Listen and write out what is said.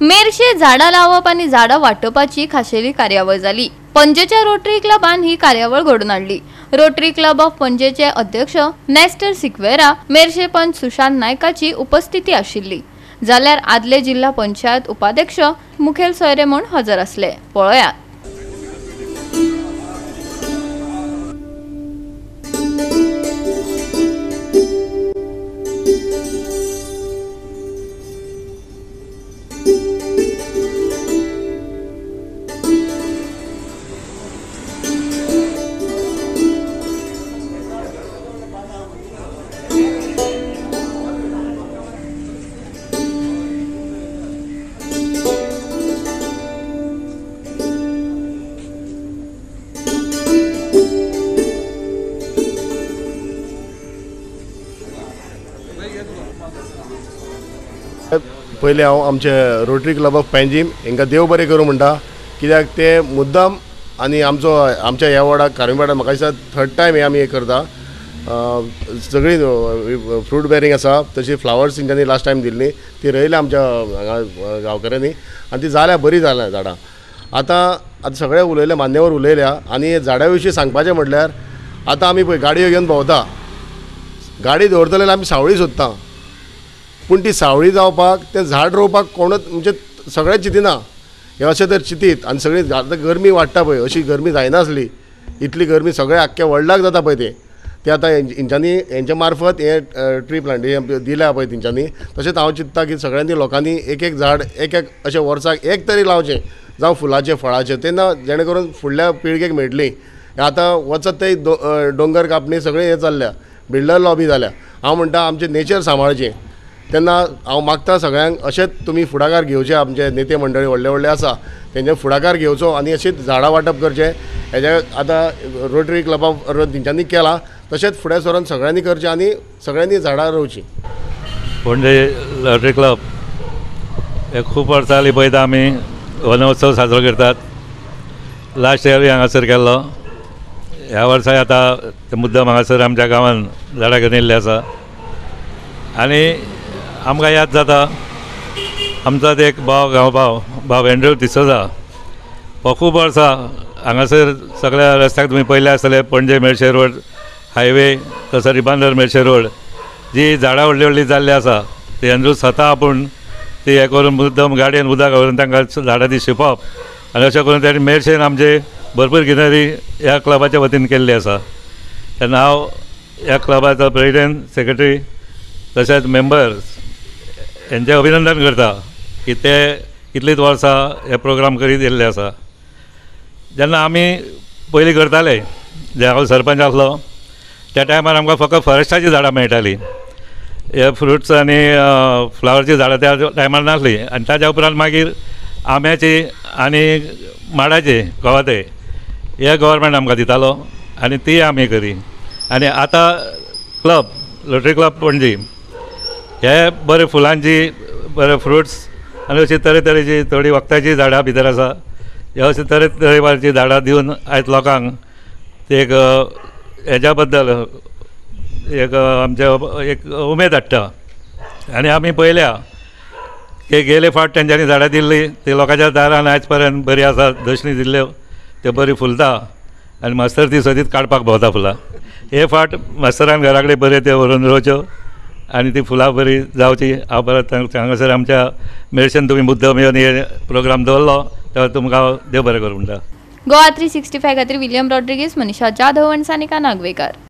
मेरशे झाडां लावप आणि झाडां वाटपाची खाशेली कार्यावळ जाली। पणजेच्या रोटरी क्लबान ही कार्यावळ घडोवन हाडली। रोटरी क्लब ऑफ पणजेचे अध्यक्ष नेस्टर सिक्वेरा, मेरशे पंच सुशांत नायकाची उपस्थिती आशिल्ली। जाल्यार आदले जिल्हा पंचायत उपाध्यक्ष मुखेल सोयरे म्हूण हजर आसले। पळयात। पहिले हांव आमचे रोटरी क्लब ऑफ पेंजीम हांकां देव बरें करूं म्हणटा, कित्याक ते मुद्दाम आनी आमच्या ह्या वार्डाक कार्मेवाडाक म्हाका दिसता थर्ड टायम आमी करता। सगळी फ्रूट बेरींग आसा, तशी फ्लावर्स तेंच्यांनी लास्ट टायम दिल्ली, ती रोयल्या आमच्या हांगा गांवकऱ्यांनी आनी ती जाल्या बरी जाल्या झाडां। आतां सगळे उलयले, मान्यवर उलयल्या। आनी झाडां विशीं सांगपाचें म्हटल्यार आतां आमी पळय गाडयो घेवन भोंवता, गाडी दवरतले जाल्यार आमी सावळी सोदता, पूण ती सावळी जावपाक तें झाड रोवपाक कोणूच म्हणजे सगळें चिंतिना। हे अशें तर चिंतीत आनी सगळी आतां गरमी वाडटा पळय, अशी गरमी जायनासली, इतली गरमी सगळ्या आख्ख्या वर्ल्डाक जाता पळय ते आतां हेंच्या मार्फत हे ट्री प्लांटेशन दिल्या पळय तेंच्यांनी। तशेंच हांव चिंतता की सगळ्यांनी लोकांनी एक एक झाड एक अशें वर्साक एक तरी लावचें, जावं फुलाचें फळाचें, तेन्ना जेणे करून फुडल्या पिळगेक मेळटली। आतां वचत ते दोंगर कापणी सगळें हें चल्ल्या, बिल्डर लॉबी जाल्या। हांव म्हणटा आमचें नेचर सांबाळचें, तेन्ना हांव मागता सगळ्यांक अशेंच तुमी फुडाकार घेवचे, आमचे नेते मंडळी व्हडले व्हडले आसा तेंचे फुडाकार घेवचो आनी अशीच झाडां वांटप करचें। हेजे आतां रोटरी क्लब ऑफ तेंच्यांनी केलां, तशेंच फुडें सरून सगळ्यांनी करचें आनी सगळ्यांनी झाडां रोवचीं। पणजे रोटरी क्लब हे खूब वर्सां जालीं पळयता आमी वनोत्सव साजरो करतात। लास्ट इयर हांगासर केल्लो, ह्या वर्सा आतां मुद्दम हांगासर आमच्या गांवान झाडां घेवन येयल्लीं आसा। आनी आमकां याद जाता आमचोच एक भाव एंड्रू डिसोजा, हो खूब वर्सां हांगासर सगळ्या रस्त्याक तुमी पयले आसतले, पणजे मेरशे रोड हायवे, तसो रिबांदर मेरशे रोड, जी झाडां व्हडली व्हडली जाल्ली आसा ती एंड्रू स्वता आपूण ती हें करून मुद्दम गाडयेन उदक घालून तांकां झाडां ती शिंपप, आनी अशें करून ताणें मेरशेन आमचे भरपूर गिनरी ह्या क्लबाच्या वतीन केल्ली आसा। तेन्ना हांव ह्या क्लबाचो प्रेसिडेंट, सेक्रेटरी तशेंच मेंबर्स हेंचें अभिनंदन करता की ते कितलींच वर्सां हे प्रोग्राम करीत येयल्ले आसा। जेन्ना आमी पयलीं करताले, जे हांव सरपंच आसलो त्या टायमार आमकां फकत फॉरेस्टाची झाडां मेळटालीं, हे फ्रुट्स आनी फ्लावरची झाडां त्या टायमार नासलीं। आनी ताच्या उपरांत मागीर आंब्याची आनी माडाचे कवाथे हे गव्हर्मेंट आमकां दितालो आनी ती आमी करी। आनी आतां क्लब रोटरी क्लब पणजी हे बरे फुलांची, बरे फ्रुट्स आनी अशी तरेतरेची थोडी वखदाची झाडां भितर आसा, हे अशी तरेतरेची झाडां दिवन आयज लोकांक ते एक हेज्या बद्दल एक आमचे एक उमेद हाडटा। आनी आमी पळयल्या की गेले फावट तेंच्यांनी झाडां दिल्लीं ती लोकांच्या दारान आयज पर्यंत बरी आसा, दर्शनी दिल्ल्यो त्यो बरी फुलता आनी मास्तर ती सदींच काडपाक भोंवता फुलां। हे फावट मास्तरान घरा कडेन बऱ्यो त्यो व्हरून रोवच्यो आनी ती फुलां बरी जावची। हांव परत हांगासर आमच्या मेरशेन तुमी मुद्दम येवन हे प्रोग्राम दवरलो तेव्हा तुमकां देव बरें करूं म्हणटा। गोवा 365 खातीर विलियम रॉड्रिगीस, मनीषा जाधव आनी सानिका नागवेकर।